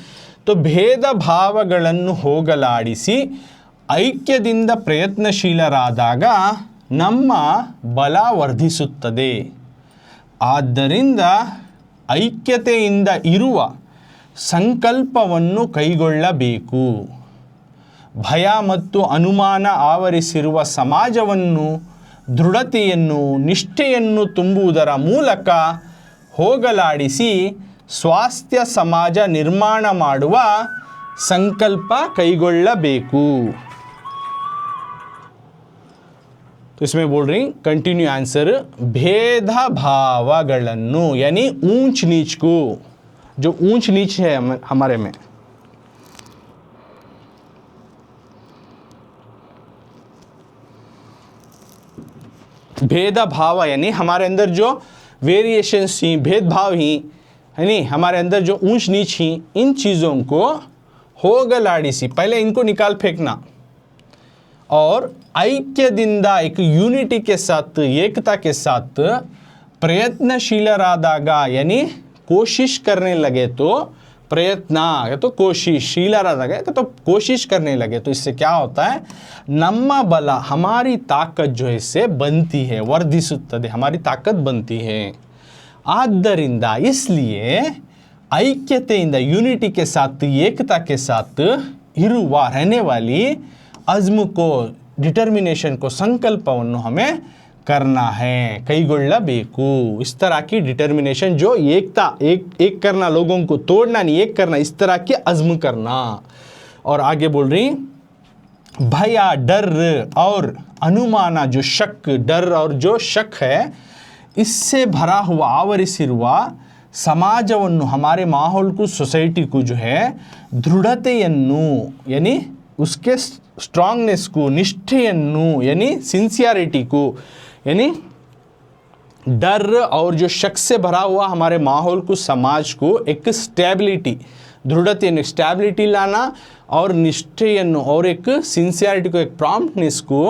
तो भेद ಭಾವಗಳನ್ನು ಹೋಗಲಾಡಿಸಿ ಐಕ್ಯದಿಂದ ಪ್ರಯತ್ನಶೀಲರಾದಾಗ ನಮ್ಮ ಬಲ ವರ್ಧಿಸುತ್ತದೆ। ಆದ್ದರಿಂದ ಐಕ್ಯತೆಯಿಂದ ಇರುವ ಸಂಕಲ್ಪವನ್ನು ಕೈಗೊಳ್ಳಬೇಕು। ಭಯ ಮತ್ತು ಅನುಮಾನ ಆವರಿಸಿರುವ ಸಮಾಜವನ್ನು ದೃಢತೆಯನ್ನು, ನಿಷ್ಠೆಯನ್ನು ತುಂಬುವುದರ ಮೂಲಕ ಹೋಗಲಾಡಿಸಿ ಸ್ವಾಸ್ಥ್ಯ ಸಮಾಜ ನಿರ್ಮಾಣ ಮಾಡುವ ಸಂಕಲ್ಪ ಕೈಗೊಳ್ಳಬೇಕು। तो इसमें बोल रही कंटिन्यू आंसर, भेद भावಗಳನ್ನು, यानी ऊंच नीच को, जो ऊंच नीच है हमारे में, भेद भाव यानी हमारे अंदर जो वेरिएशंस ही, भेदभाव ही, यानी हमारे अंदर जो ऊंच नीच ही, इन चीज़ों को ಹೋಗಲಾಡಿಸಿ, पहले इनको निकाल फेंकना। और ಐಕ್ಯದಿಂದ, एक यूनिटी के साथ, एकता के साथ प्रयत्नशीलराದಾಗ, यानी कोशिश करने लगे तो प्रयत्न, तो कोशिश, शीलराದಾಗ तो कोशिश करने लगे, तो इससे क्या होता है, ನಮ್ಮ ಬಲ, हमारी ताकत जो है इससे बनती है, वर्धिಸುತ್ತದೆ, हमारी ताकत बनती है। ಆದ್ದರಿಂದ इसलिए ऐक्यतेಯಿಂದ यूनिटी के साथ एकता के साथ इरुवा रहने वाली अज़्म को डिटर्मिनेशन को संकल्पವನ್ನು हमें करना है कईಗೊಳ್ಳಬೇಕು। इस तरह की डिटर्मिनेशन जो एकता एक करना, लोगों को तोड़ना नहीं, एक करना, इस तरह के अज़्म करना। और आगे बोल रही भय, डर और अनुमान, जो शक, डर और जो शक है, इससे भरा हुआ आवरिಸಿರುವ समाजವನ್ನು, हमारे माहौल को, सोसाइटी को जो है दृढ़ತೆಯನ್ನು यानी उसके स्ट्रांगनेस को, निष्ठೆಯನ್ನು यानी सिंसियरिटी को, यानी डर और जो शक से भरा हुआ हमारे माहौल को, समाज को एक स्टेबिलिटी, दृढ़ते स्टेबिलिटी लाना और निष्ठೆಯನ್ನು और एक सिंसियरिटी को, एक प्रॉम्प्टनेस को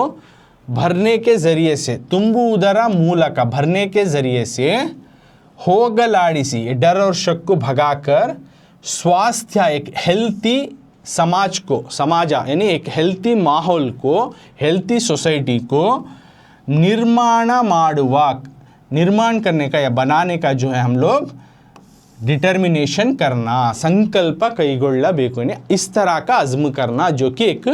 भरने के ज़रिए से, ತುಂಬುವುದರ ಮೂಲಕ, भरने के ज़रिए से होगलाड़िसी, डर और शक को भगाकर स्वास्थ्य, एक हेल्थी समाज को, समाजा यानी एक हेल्थी माहौल को, हेल्थी सोसाइटी को निर्माण करने का या बनाने का जो है हम लोग डिटर्मिनेशन करना, संकल्प कईಗೊಳ್ಳಬೇಕು, इस तरह का अज़्म करना जो कि एक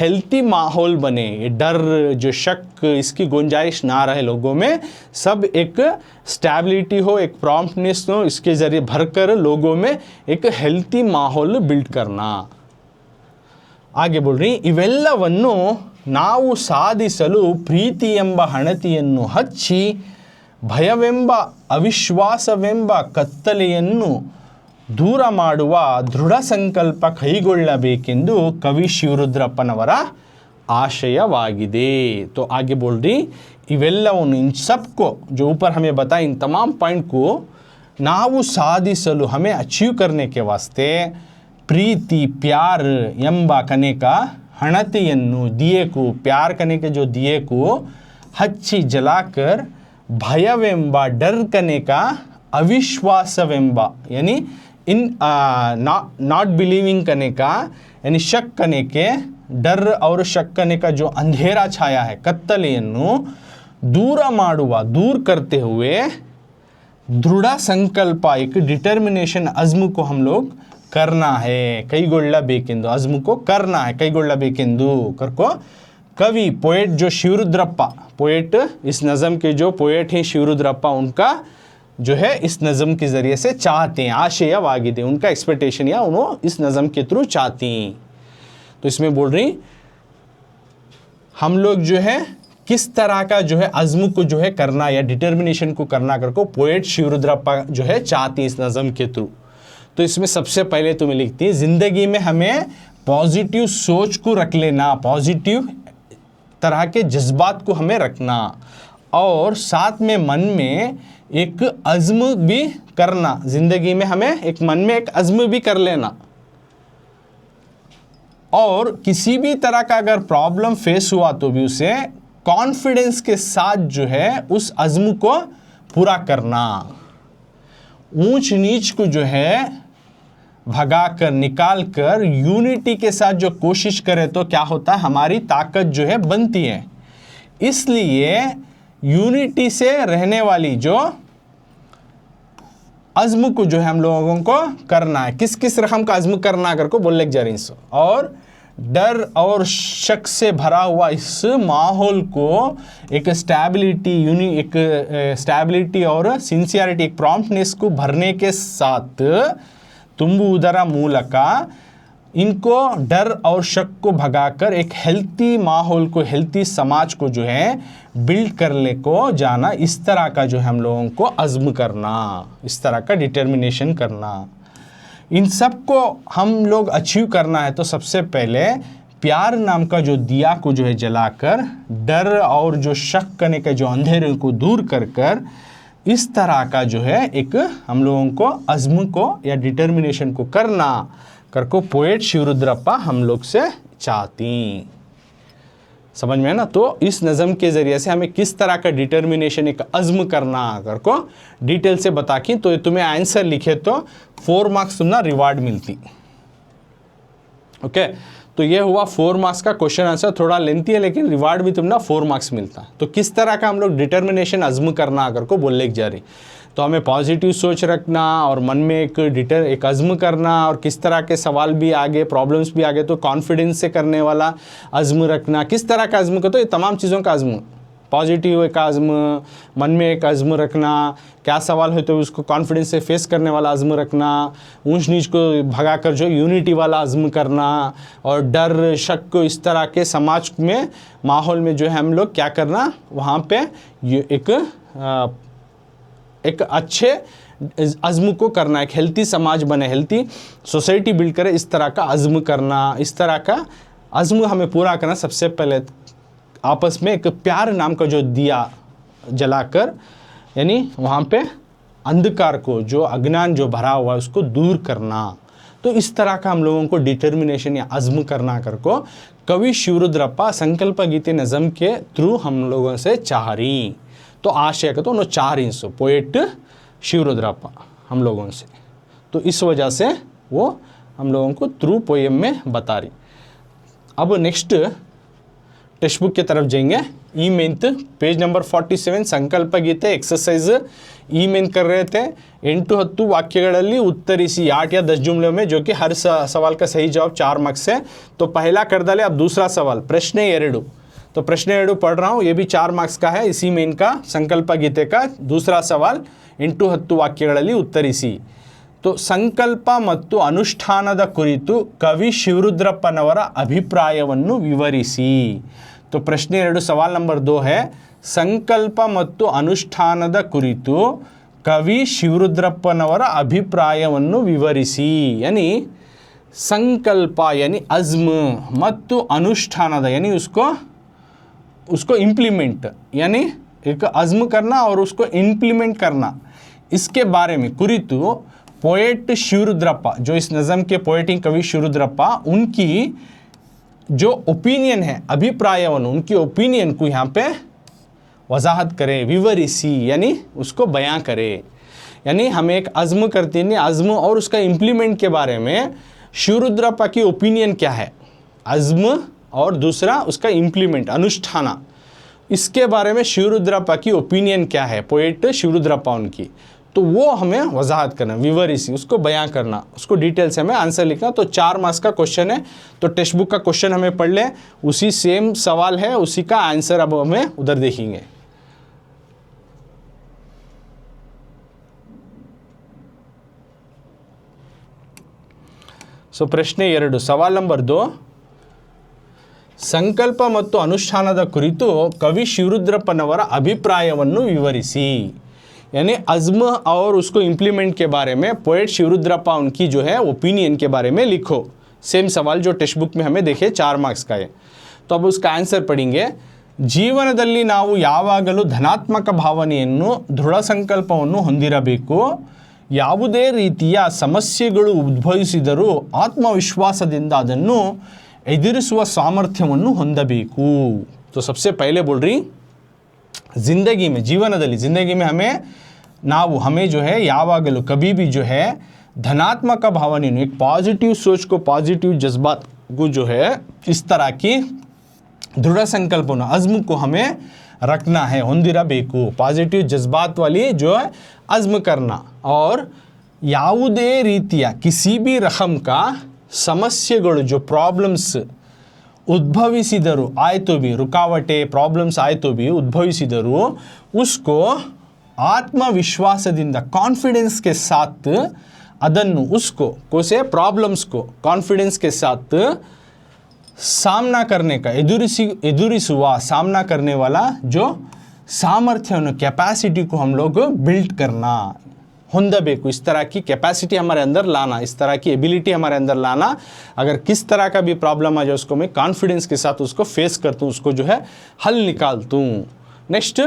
हेल्थी माहौल बने, ये डर, जो शक, इसकी गुंजाइश ना रहे लोगों में, सब एक स्टेबिलिटी हो, एक प्रॉम्प्टनेस हो, इसके ज़रिए भरकर लोगों में एक हेल्थी माहौल बिल्ड करना। आगे बोल रही इवेಲ್ಲವನ್ನು ನಾವು ಸಾಧಿಸಲು ಪ್ರೀತಿ ಎಂಬ ಹಣತೆಯನ್ನು ಹಚ್ಚಿ ಭಯವೆಂಬ ಅವಿಶ್ವಾಸವೆಂಬ ಕತ್ತಲೆಯನ್ನು ದೂರ ಮಾಡುವ ದೃಢ ಸಂಕಲ್ಪ ಕೈಗೊಳ್ಳಬೇಕೆಂದು ಕವಿ ಶಿವರುದ್ರಪ್ಪನವರ आशयवाಗಿದೆ। तो आगे बोल रही इवेಲ್ಲವನ್ನು, इन सबको जो ऊपर हमें बताया, इन तमाम पॉइंट को ನಾವು ಸಾಧಿಸಲು, हमें अचीव करने के वास्ते, प्रीति, प्यार ಎಂಬ कने का हणತೆಯನ್ನು, दिए को, प्यार करने के जो दिए को हच्ची जलाकर, भयवेंबा, डर करने का, अविश्वासवेंबा यानी इन नॉट बिलीविंग करने का, यानी शक करने के, डर और शक करने का जो अंधेरा छाया है, कत्तलेಯನ್ನು दूर ಮಾಡುವ, दूर करते हुए दृढ़ संकल्प, एक डिटर्मिनेशन, अज़्म को हम लोग करना है ಕೈಗೊಳ್ಳಬೇಕೆಂದು, अज़्म को करना है ಕೈಗೊಳ್ಳಬೇಕೆಂದು करको कवि, पोएट जो शिवरुद्रप्पा, पोएट, इस नज़म के जो पोएट हैं शिवरुद्रप्पा, उनका जो है इस नज़म के ज़रिए से चाहते हैं, आशयवाಗಿದೆ, उनका एक्सपेक्टेशन या उन्होंने इस नज़म के थ्रू चाहती हैं। तो इसमें बोल रही हम लोग जो है किस तरह का जो है अज़्म को जो है करना या डिटर्मिनेशन को करना करको पोएट शिवरुद्रप्पा जो है चाहती हैं इस नज़म के थ्रू। तो इसमें सबसे पहले तुम्हें लिखती है ज़िंदगी में हमें पॉजिटिव सोच को रख लेना, पॉजिटिव तरह के जज्बात को हमें रखना, और साथ में मन में एक अज़्म भी करना, ज़िंदगी में हमें एक मन में एक अज़्म भी कर लेना, और किसी भी तरह का अगर प्रॉब्लम फेस हुआ तो भी उसे कॉन्फिडेंस के साथ जो है उस अज़्म को पूरा करना, ऊंच नीच को जो है भगाकर, निकाल कर यूनिटी के साथ जो कोशिश करे तो क्या होता है, हमारी ताकत जो है बनती है। इसलिए यूनिटी से रहने वाली जो अज़्म को जो है हम लोगों को करना है, किस किस रकम का अज़्म करना अगर को बोलने जा रही हैं, और डर और शक से भरा हुआ इस माहौल को एक स्टेबिलिटी, एक स्टेबिलिटी और सिंसियरिटी, एक प्रॉम्प्टनेस को भरने के साथ ತುಂಬುವುದರ ಮೂಲಕ इनको डर और शक को भगाकर एक हेल्थी माहौल को, हेल्थी समाज को जो है बिल्ड करने को जाना, इस तरह का जो है हम लोगों को अज़्म करना, इस तरह का डिटर्मिनेशन करना। इन सब को हम लोग अचीव करना है तो सबसे पहले प्यार नाम का जो दिया को जो है जलाकर, डर और जो शक करने के जो अंधेरे को दूर कर इस तरह का जो है एक हम लोगों को अज़्म को या डिटर्मिनेशन को करना करको पोएट शिवरुद्रप्पा हम लोग से चाहती। समझ में है ना। तो इस नज़म के ज़रिए से हमें किस तरह का डिटर्मिनेशन, एक अज़्म करना करको डिटेल से बता की, तो तुम्हें आंसर लिखे तो 4 मार्क्स तुम्हें रिवार्ड मिलती। ओके, तो ये हुआ 4 मार्क्स का क्वेश्चन आंसर, थोड़ा लेंथी है लेकिन रिवार्ड भी तुमने 4 मार्क्स मिलता है। तो किस तरह का हम लोग डिटर्मिनेशन अज़्म करना अगर को बोलने जा रही, तो हमें पॉजिटिव सोच रखना और मन में एक अज़्म करना, और किस तरह के सवाल भी आगे, प्रॉब्लम्स भी आगे तो कॉन्फिडेंस से करने वाला अज़्म रखना। किस तरह का अज़्म को, तो ये तमाम चीज़ों का अज़्म, पॉजिटिव एक अज़्म, मन में एक अज़्म रखना, क्या सवाल है तो उसको कॉन्फिडेंस से फेस करने वाला अज़्म रखना, ऊंच नीच को भगाकर जो यूनिटी वाला अज़्म करना, और डर शक इस तरह के समाज में माहौल में जो है हम लोग क्या करना, वहाँ पे एक अच्छे अज़्म को करना, एक हेल्थी समाज बने, हेल्थी सोसाइटी बिल्ड करे, इस तरह का अज़्म करना, इस तरह का अज़्म हमें पूरा करना। सबसे पहले आपस में एक प्यार नाम का जो दिया जलाकर, यानी वहाँ पे अंधकार को, जो अज्ञान जो भरा हुआ है उसको दूर करना। तो इस तरह का हम लोगों को डिटर्मिनेशन या अज़्म करना कर को कवि शिवरुद्रप्पा संकल्प गीते नज़म के थ्रू हम लोगों से चाह रही। तो आशय का तो नो चाह रही सो पोएट शिवरुद्रप्पा हम लोगों से, तो इस वजह से वो हम लोगों को थ्रू पोएम में बता रही। अब नेक्स्ट टेक्स्ट बुक की तरफ जाएंगे। ई मेंथ पेज नंबर 47 संकल्प गीते एक्सरसाइज ई मेंथ कर रहे थे। 8-10 वाक्यಗಳಲ್ಲಿ उत्तरिಸಿ 8 या 10 जुमलों में, जो कि हर सवाल का सही जवाब 4 मार्क्स है। तो पहला कर डाले। अब दूसरा सवाल प्रश्न 2, तो प्रश्न 2 पढ़ रहा हूँ, ये भी 4 मार्क्स का है। इसी मेन का संकल्प गीते का दूसरा सवाल 8-10 ವಾಕ್ಯಗಳಲ್ಲಿ ಉತ್ತರಿಸಿ। तो ಸಂಕಲ್ಪ ಮತ್ತು ಅನುಷ್ಠಾನದ ಕುರಿತು ಕವಿ ಶಿವರುದ್ರಪ್ಪನವರ ಅಭಿಪ್ರಾಯವನ್ನು ವಿವರಿಸಿ। तो प्रश्न 2 सवाल नंबर 2 है, ಸಂಕಲ್ಪ ಮತ್ತು ಅನುಷ್ಠಾನದ ಕುರಿತು कवि शिवरुद्रಪ್ಪನವರ ಅಭಿಪ್ರಾಯವನ್ನು ವಿವರಿಸಿ। यानी संकल्प यानी अज़्म, ಮತ್ತು अनुष्ठानದ यानी उसको इम्प्लीमेंट, यानी एक अज़्म करना और उसको इम्प्लीमेंट करना, इसके बारे में कुरितु पोएट शिवरुद्रप्पा, जो इस नज़म के पोएटिंग कवि शिवरुद्रप्पा, उनकी जो ओपिनियन है, अभिप्रायवन, उनकी ओपिनियन को यहाँ पे वजाहत करे, विवरिसी यानी उसको बयां करे। यानी हमें एक अज़्म करते हैं, अज़्म और उसका इम्प्लीमेंट के बारे में शिवरुद्रप्पा की ओपिनियन क्या है, अज़्म और दूसरा उसका इम्प्लीमेंट अनुष्ठाना, इसके बारे में शिवरुद्रप्पा की ओपिनियन क्या है, पोएट शिवरुद्रप्पा उनकी, तो वो हमें वजाहत करना, विवरिसी, उसको बयां करना, उसको डिटेल से हमें आंसर लिखना। तो 4 मार्क्स का क्वेश्चन है। तो टेक्स्ट बुक का क्वेश्चन हमें पढ़ लें, उसी सेम सवाल है, उसी का आंसर अब हमें उधर देखेंगे। सो प्रश्न 2 सवाल नंबर 2, ಸಂಕಲ್ಪ ಮತ್ತು ಅನುಷ್ಠಾನದ ಕುರಿತು ಕವಿ ಶಿವರುದ್ರಪ್ಪನವರ ಅಭಿಪ್ರಾಯವನ್ನು ವಿವರಿಸಿ। यानी अज़्म और उसको इम्प्लीमेंट के बारे में पोएट शिवरुद्रप्पा उनकी जो है ओपिनियन के बारे में लिखो। सेम सवाल जो टेक्स्ट बुक में हमें देखे 4 मार्क्स का है। तो अब उसका आंसर पढ़ेंगे। ಜೀವನದಲ್ಲಿ ನಾವು ಯಾವಾಗಲೂ ಧನಾತ್ಮಕ ಭಾವನೆಯನ್ನು, ದೃಢ ಸಂಕಲ್ಪವನ್ನು ಹೊಂದಿರಬೇಕು. ಯಾವುದೇ ರೀತಿಯ ಸಮಸ್ಯೆಗಳು ಉದ್ಭವಿಸಿದರೂ ಆತ್ಮವಿಶ್ವಾಸದಿಂದ ಅದನ್ನು ಎದುರಿಸುವ ಸಾಮರ್ಥ್ಯವನ್ನು ಹೊಂದಬೇಕು। तो सबसे पहले बोल रही ज़िंदगी में, जीवनದಲ್ಲಿ ज़िंदगी में हमें जो है यावागलू कभी भी जो है धनात्मक भावने, एक पॉजिटिव सोच को, पॉजिटिव जज्बात को जो है इस तरह की दृढ़ संकल्प अज़्म को हमें रखना है, ಹೊಂದಿರಬೇಕು, पॉजिटिव जज्बात वाली जो है अज़्म करना। और ಯಾವುದೇ ರೀತಿಯ किसी भी रकम का ಸಮಸ್ಯೆಗಳು जो प्रॉब्लम्स उद्भविಸಿದರು आयतो भी, रुकावटें प्रॉब्लम्स आयतो भी उद्भविಸಿದರು, उसको आत्मविश्वासದಿಂದ कॉन्फिडेंस के साथ ಅದನ್ನು उसको कोसे प्रॉब्लम्स को कॉन्फिडेंस के साथ सामना करने का, एदुरिसुवा सामना करने वाला जो सामर्थ्य, कैपेसिटी को हम लोग बिल्ड करना, ಹೊಂದಬೇಕು। इस तरह की कैपेसिटी हमारे अंदर लाना, इस तरह की एबिलिटी हमारे अंदर लाना। अगर किस तरह का भी प्रॉब्लम आ जाए उसको मैं कॉन्फिडेंस के साथ उसको फेस करता हूँ, उसको जो है हल निकालता हूँ। नेक्स्ट,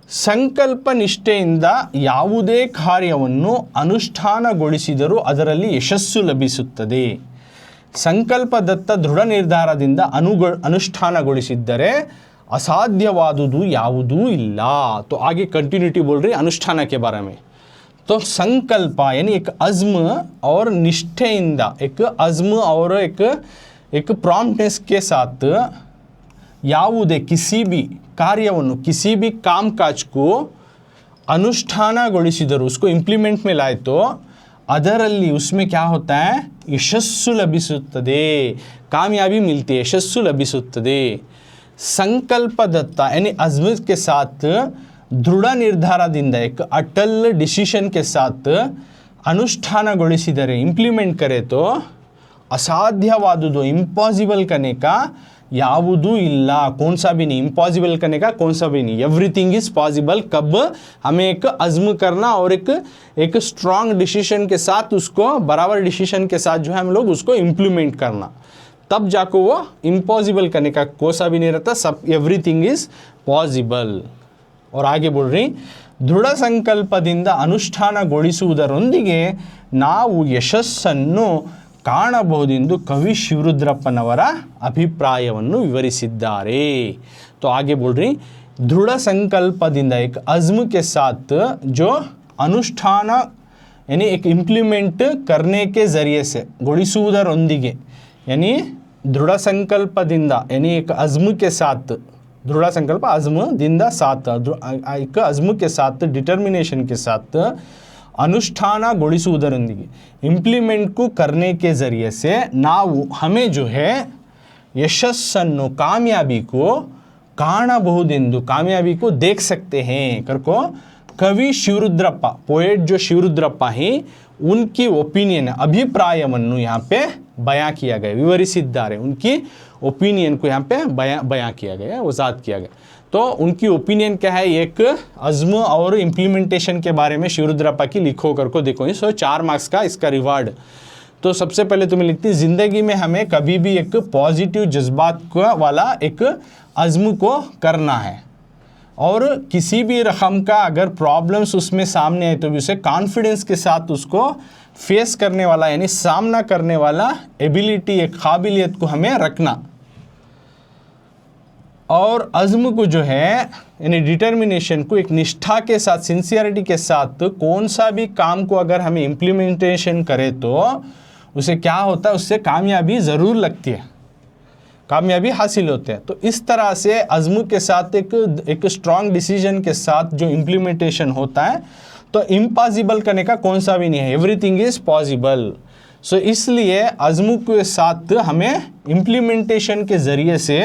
ಸಂಕಲ್ಪ ನಿಷ್ಠೆಯಿಂದ ಯಾವುದೇ ಕಾರ್ಯವನ್ನು ಅನುಷ್ಠಾನಗೊಳಿಸಿದರೂ ಅದರಲ್ಲಿ ಯಶಸ್ಸು ಲಭಿಸುತ್ತದೆ। ಸಂಕಲ್ಪದತ್ತ ದೃಢ ನಿರ್ಧಾರದಿಂದ ಅನುಷ್ಠಾನಗೊಳಿಸಿದ್ದರೆ ಅಸಾಧ್ಯವಾದುದು ಯಾವುದೂ ಇಲ್ಲ। तो आगे कंटिन्यूटी बोल रही अनुष्ठान के बारे में। तो संकल्प यानी एक अज़्म और निष्ठेಯಿಂದ, एक अज़्म और एक प्रॉम्प्टनेस के साथ ಯಾವುದೇ किसी भी ಕಾರ್ಯವನ್ನು, किसी भी कामकाज को ಅನುಷ್ಠಾನಗೊಳಿಸಿದರು, उसको ಇಂಪ್ಲಿಮೆಂಟ್ में लाए तो ಅದರಲ್ಲಿ उसमें क्या होता है, ಯಶಸ್ಸು ಲಭಿಸುತ್ತದೆ, कामयाबी मिलती है, ಯಶಸ್ಸು ಲಭಿಸುತ್ತದೆ. संकल्पदत्ता यानी अज़्म के साथ दृढ़ निर्धारದಿಂದ एक अटल डिसीजन के साथ ಅನುಷ್ಠಾನಗೊಳಿಸಿದರೆ ಇಂಪ್ಲಿಮೆಂಟ್ करे तो ಅಸಾಧ್ಯವಾದುದು ಇಂಪಾಸಿಬल करने का ಯಾವುದೂ ಇಲ್ಲ, कौन सा भी नहीं, इम्पॉसिबल करने का कौन सा भी नहीं, एवरीथिंग इज़ पॉसिबल. कब हमें एक अज़्म करना और एक स्ट्रॉन्ग डिसीजन के साथ उसको बराबर डिसीजन के साथ जो है हम लोग उसको इम्प्लीमेंट करना, तब जाको वो इम्पॉसिबल करने का कोई सा भी नहीं रहता, सब एवरीथिंग इज़ पॉसिबल. और आगे बोल रही, ದೃಢ ಸಂಕಲ್ಪದಿಂದ ಅನುಷ್ಠಾನಗೊಳಿಸುವುದರೊಂದಿಗೆ ನಾವು ಯಶಸ್ಸನ್ನು ಕಾಣಬಹುದೆಂದು ಕವಿ ಶಿವರುದ್ರಪ್ಪನವರ ಅಭಿಪ್ರಾಯವನ್ನು ವಿವರಿಸಿದ್ದಾರೆ. तो आगे बोल रही, दृढ़ संकल्पದಿಂದ एक अज़्म के साथ जो अनुष्ठान यानी एक इम्प्लीमेंट करने के ज़रिए से ಗೊಳಿಸುವುದರೊಂದಿಗೆ यानी दृढ़ संकल्पದಿಂದ यानी एक अज़्म के साथ, दृढ़ संकल्प अज़्म ದಿಂದ साथ, एक अज़्म के साथ डिटर्मिनेशन के साथ अनुष्ठानಗೊಳಿಸುವುದರೊಂದಿಗೆ इम्प्लीमेंट को करने के ज़रिए से ನಾವು हमें जो है यशस्सನ್ನು कामयाबी को ಕಾಣಬಹುದೆಂದು, कामयाबी को देख सकते हैं करको कवि शिवरुद्रप्पा, पोएट जो शिवरुद्रप्पा ही उनकी ओपिनियन अभिप्रायವನ್ನು यहाँ पे बयां किया गया, विवरिसिದ್ದಾರೆ, उनकी ओपिनियन को यहाँ पे बयां किया गया, वजाहत किया गया. तो उनकी ओपिनियन क्या है, एक अज़्म और इम्प्लीमेंटेशन के बारे में शिवरुद्रप्पा की लिखो करको देखो. सो 4 मार्क्स का इसका रिवार्ड. तो सबसे पहले तुम्हें लिखती, ज़िंदगी में हमें कभी भी एक पॉजिटिव जज्बात का वाला एक अज़्म को करना है, और किसी भी रकम का अगर प्रॉब्लम्स उसमें सामने आए तो भी उसे कॉन्फिडेंस के साथ उसको फेस करने वाला यानी सामना करने वाला एबिलिटी, एक काबिलियत को हमें रखना. और अज़्म को जो है यानी डिटर्मिनेशन को एक निष्ठा के साथ, सिंसियरिटी के साथ कौन सा भी काम को अगर हमें इम्प्लीमेंटेशन करें तो उसे क्या होता है, उससे कामयाबी ज़रूर लगती है, कामयाबी हासिल होते हैं. तो इस तरह से अज़्म के साथ एक स्ट्रॉन्ग डिसीजन के साथ जो इम्प्लीमेंटेशन होता है तो इम्पॉसिबल करने का कौन सा भी नहीं है, एवरीथिंग इज़ पॉसिबल. सो इसलिए अज़्म के साथ हमें इम्प्लीमेंटेशन के ज़रिए से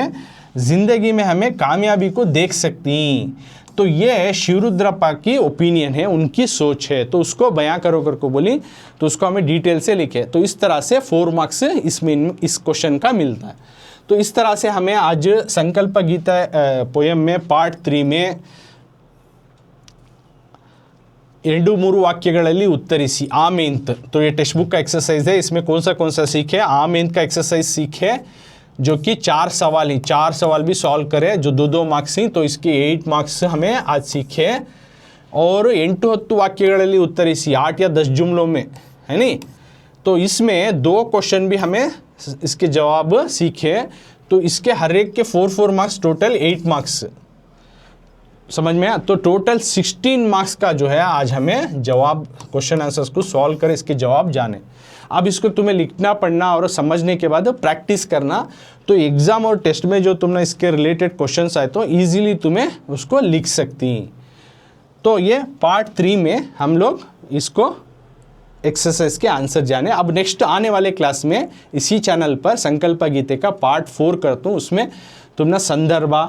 ज़िंदगी में हमें कामयाबी को देख सकती. तो ये शिवरुद्रप्पा की ओपिनियन है, उनकी सोच है, तो उसको बयां करो करको बोली, तो उसको हमें डिटेल से लिखे. तो इस तरह से 4 मार्क्स इसमें इस क्वेश्चन का मिलता है. तो इस तरह से हमें आज संकल्प गीता पोयम में पार्ट 3 में 2-3 वाक्यಗಳಲ್ಲಿ उत्तरिಸಿ आमेंत. तो ये टेक्स्ट बुक का एक्सरसाइज है, इसमें कौन सा सीखे, आमेंत का एक्सरसाइज सीखे, जो कि 4 सवाल ही, 4 सवाल भी सॉल्व करे जो 2-2 मार्क्स ही, तो इसके 8 मार्क्स हमें आज सीखे. और 8-10 वाक्यಗಳಲ್ಲಿ उत्तरिಸಿ 8 या 10 जुमलों में, है नहीं. तो इसमें 2 क्वेश्चन भी हमें इसके जवाब सीखे, तो इसके हर एक के 4-4 मार्क्स, टोटल 8 मार्क्स, समझ में. तो टोटल 16 मार्क्स का जो है आज हमें जवाब, क्वेश्चन आंसर्स को सॉल्व कर इसके जवाब जाने. अब इसको तुम्हें लिखना पढ़ना और समझने के बाद प्रैक्टिस करना, तो एग्ज़ाम और टेस्ट में जो तुमने इसके रिलेटेड क्वेश्चंस आए तो ईजीली तुम्हें उसको लिख सकती. तो ये पार्ट 3 में हम लोग इसको एक्सरसाइज के आंसर जाने. अब नेक्स्ट आने वाले क्लास में इसी चैनल पर संकल्प गीते का पार्ट 4 करता हूँ, उसमें तुम ना संदर्भा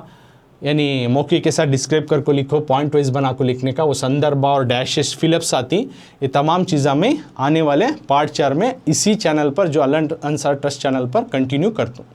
यानी मौके के साथ डिस्क्राइब करके लिखो, पॉइंट वाइज बना को लिखने का, वो संदर्भ और डैशेस फिलअप्स आती, ये तमाम चीज़ें में आने वाले पार्ट 4 में इसी चैनल पर जो अल अंसार ट्रस्ट चैनल पर कंटिन्यू करता हूँ.